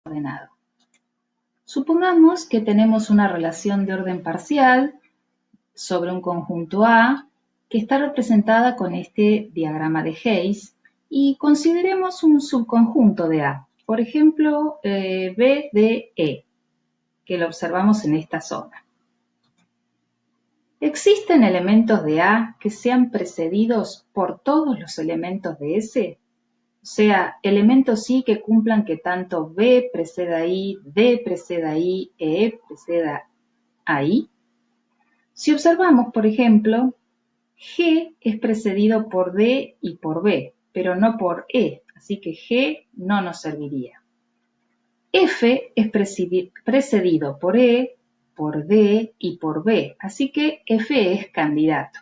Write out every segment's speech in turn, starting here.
ordenado. Supongamos que tenemos una relación de orden parcial sobre un conjunto A que está representada con este diagrama de Hayes y consideremos un subconjunto de A, por ejemplo, B de E, que lo observamos en esta zona. ¿Existen elementos de A que sean precedidos por todos los elementos de S? O sea, elementos sí que cumplan que tanto B preceda I, D preceda I, E preceda a I. Si observamos, por ejemplo, G es precedido por D y por B, pero no por E, así que G no nos serviría. F es precedido por E, por D y por B, así que F es candidato.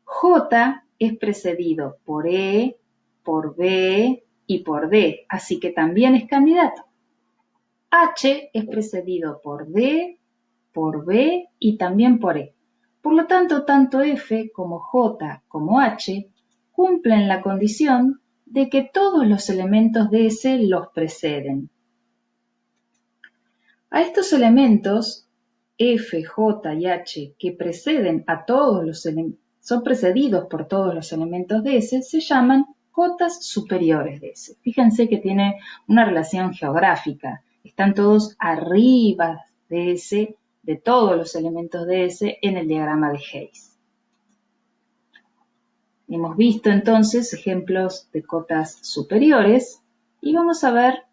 J es precedido por E, por B y por D, así que también es candidato. H es precedido por D, por B y también por E. Por lo tanto, tanto F como J como H cumplen la condición de que todos los elementos de S los preceden. A estos elementos, F, J y H, que preceden a todos los son precedidos por todos los elementos de S, se llaman cotas superiores de S. Fíjense que tiene una relación geográfica. Están todos arriba de S, de todos los elementos de S, en el diagrama de Hayes. Hemos visto entonces ejemplos de cotas superiores y vamos a ver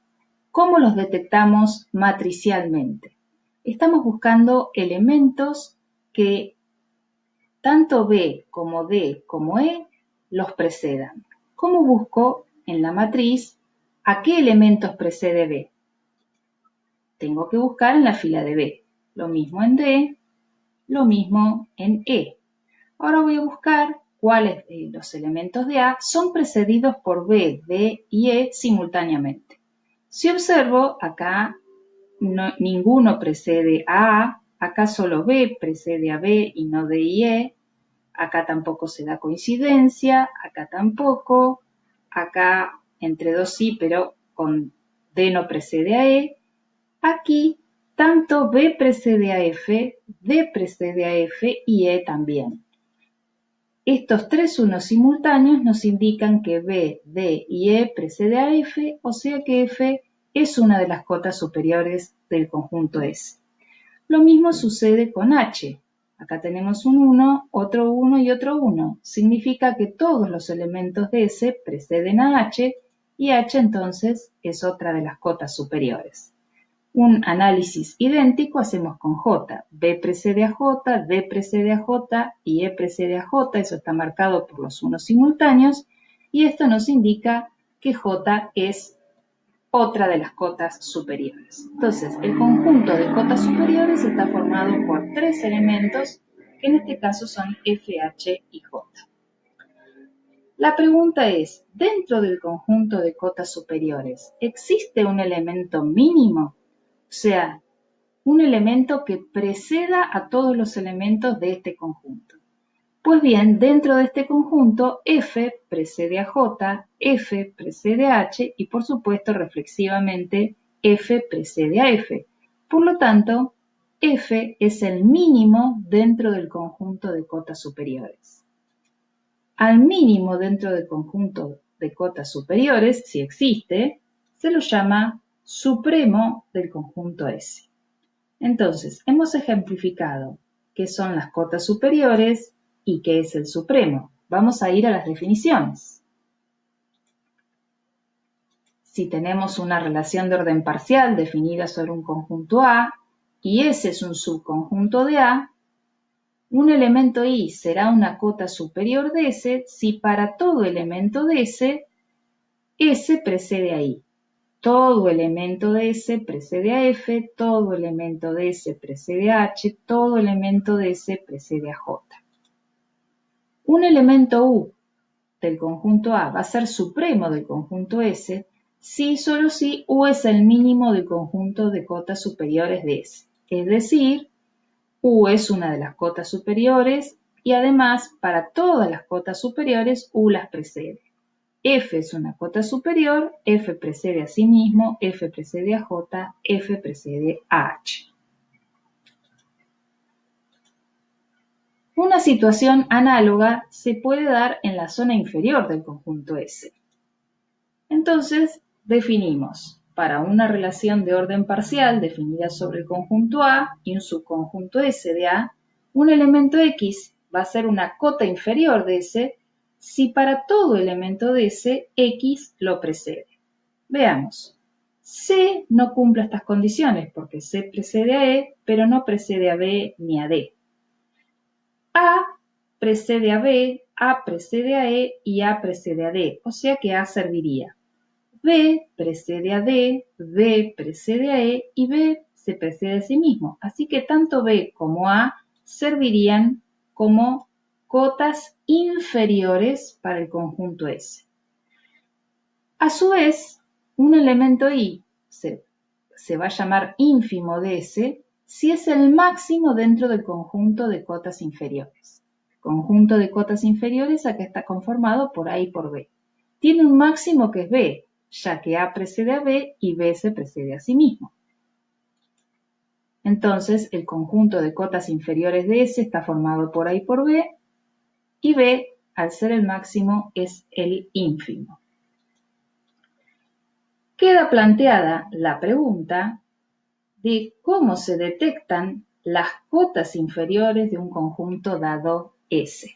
cómo los detectamos matricialmente. Estamos buscando elementos que tanto B como D como E los precedan. ¿Cómo busco en la matriz a qué elementos precede B? Tengo que buscar en la fila de B. Lo mismo en D, lo mismo en E. Ahora voy a buscar cuáles de los elementos de A son precedidos por B, D y E simultáneamente. Si observo, acá ninguno precede a A, acá solo B precede a B y no D y E, acá tampoco se da coincidencia, acá tampoco, acá entre dos sí, pero con D no precede a E, aquí tanto B precede a F, D precede a F y E también. Estos tres unos simultáneos nos indican que B, D y E precede a F, o sea que F es una de las cotas superiores del conjunto S. Lo mismo sucede con H. Acá tenemos un 1, otro 1 y otro 1. Significa que todos los elementos de S preceden a H y H entonces es otra de las cotas superiores. Un análisis idéntico hacemos con J. B precede a J, D precede a J y E precede a J. Eso está marcado por los unos simultáneos y esto nos indica que J es otra de las cotas superiores. Entonces, el conjunto de cotas superiores está formado por tres elementos que en este caso son F, H y J. La pregunta es, dentro del conjunto de cotas superiores, ¿existe un elemento mínimo? O sea, un elemento que preceda a todos los elementos de este conjunto. Pues bien, dentro de este conjunto, F precede a J, F precede a H y por supuesto, reflexivamente, F precede a F. Por lo tanto, F es el mínimo dentro del conjunto de cotas superiores. Al mínimo dentro del conjunto de cotas superiores, si existe, se lo llama supremo del conjunto S. Entonces, hemos ejemplificado qué son las cotas superiores y qué es el supremo. Vamos a ir a las definiciones. Si tenemos una relación de orden parcial definida sobre un conjunto A y ese es un subconjunto de A, un elemento I será una cota superior de S si para todo elemento de S, S precede a I. Todo elemento de S precede a F, todo elemento de S precede a H, todo elemento de S precede a J. Un elemento U del conjunto A va a ser supremo del conjunto S si y solo si U es el mínimo del conjunto de cotas superiores de S. Es decir, U es una de las cotas superiores y además para todas las cotas superiores U las precede. F es una cota superior, F precede a sí mismo, F precede a J, F precede a H. Una situación análoga se puede dar en la zona inferior del conjunto S. Entonces, definimos para una relación de orden parcial definida sobre el conjunto A y un subconjunto S de A, un elemento X va a ser una cota inferior de S si para todo elemento de S, X lo precede. Veamos. C no cumple estas condiciones porque C precede a E, pero no precede a B ni a D. A precede a B, A precede a E y A precede a D, o sea que A serviría. B precede a D, B precede a E y B se precede a sí mismo. Así que tanto B como A servirían como cotas inferiores para el conjunto S. A su vez, un elemento I se va a llamar ínfimo de S si es el máximo dentro del conjunto de cotas inferiores. El conjunto de cotas inferiores acá está conformado por A y por B. Tiene un máximo que es B, ya que A precede a B y B se precede a sí mismo. Entonces, el conjunto de cotas inferiores de S está formado por A y por B, y B, al ser el máximo, es el ínfimo. Queda planteada la pregunta de cómo se detectan las cotas inferiores de un conjunto dado S.